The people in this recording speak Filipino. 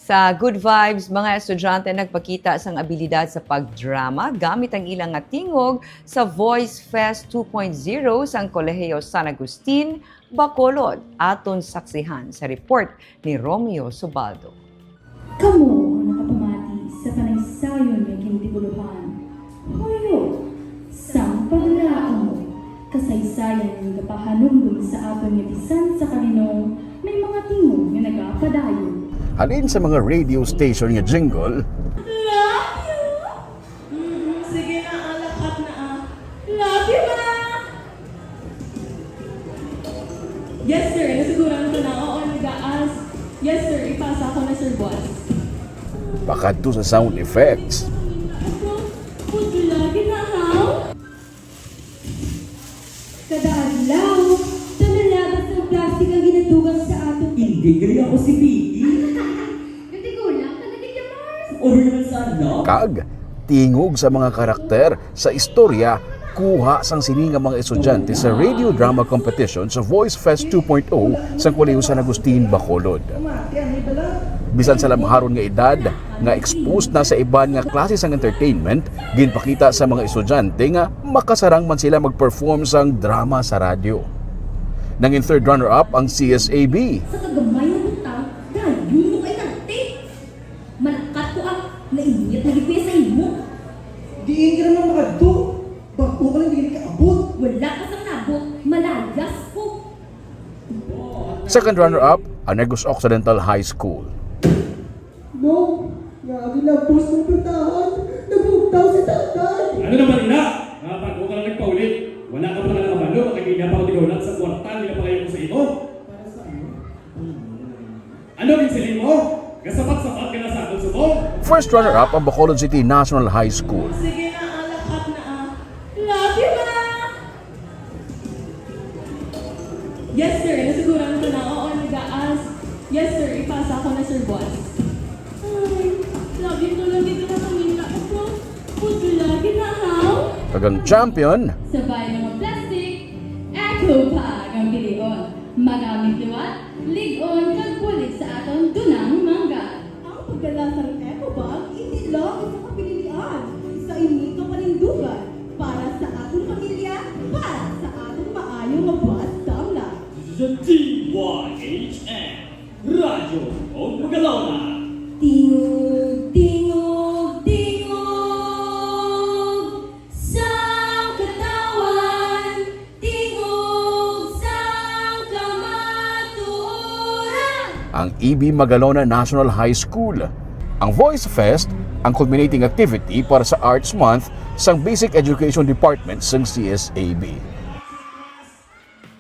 Sa Good Vibes, mga estudyante nagpakita sang abilidad sa pagdrama gamit ang ilang nga tingog sa Voice Fest 2.0 sang Kolehiyo San Agustin, Bacolod. Aton saksihan sa report ni Romeo Subaldo. Kamo nakapamati sa panaysayon ng kintiguluhan. Hoyo, sang paglaang mo, kasaysayan ng kapahanungdong sa aton nga bisan sa kaninong may mga tingog nga nagapadayon. Halin sa mga radio station nga jingle, Love you! Sige na, alakat na Love you, ma! Yes, sir. Nasiguran ko na. Oo, nag-aas. Yes, sir. Ipasa ko na, sir, boss. pakadto sa sound effects. Puto lagi na, how? Kada adlaw, tanalabas ng plastic ang ginatugang sa ato. Hindi gali ako si Vicky. Hindi ko lang, talagang Mars. Oro naman sana. Kag, tingog sa mga karakter sa istorya kuha sang sini nga mga estudyante sa radio drama competition sa Voice Fest 2.0 sa Kolehiyo San Agustin, Bacolod. Bisan sa lamharon nga edad nga exposed na sa iban nga klase sang entertainment, ginpakita sa mga estudyante nga makasarang man sila mag-perform sang drama sa radyo. Nangin third runner-up ang CSAB. Sa kagamay ng butang, dahil yun mo ay nagtik. Malakat ko ang nainit na gipya sa imo. Diin ka naman makadto. Bago ka lang hindi ka abot. Wala ka sa nabot, malayas ko. Second runner-up ang Negros Occidental High School. No, grabe na boss ng puntahan. Nagugtaw si tatay. Ano naman ina? Kapag huwag ka lang nagpaulit, wala ka pa nakabalo, makikita pa ako tinulat sa kwartal, nila pa kayo ko sa ito. Para sa ano? Ano rin silin mo? Kasapat-sapat ka na sa akin sumo? First runner-up ang Bacolod City National High School. Sige na, alakat na Love you, ma! Yes, sir. Nasiguran ko na. Oo, nag-aas. Yes, sir. Ipasa ko na, sir, boss. Ay, love you to lang dito na pamilya ko. Puto lagi na, how? Kagang champion, Sabay mga plastic, echo pa ang pilion. Magamit liwat, ligon, kagpulit sa aton dunang mangga. Ang pagkalasang eco bag, hindi lang isa kapililian. Isa ini kapalindugan para sa atong pamilya, para sa atong maayong mabuhat damla. Sa DYHN, Radyo o Magalona. Tingog, tingog, tingog sa katawan, tingog sa kamatuoran. ang EB Magalona National High School. Ang Voice Fest, ang culminating activity para sa Arts Month sa Basic Education Department ng CSAB.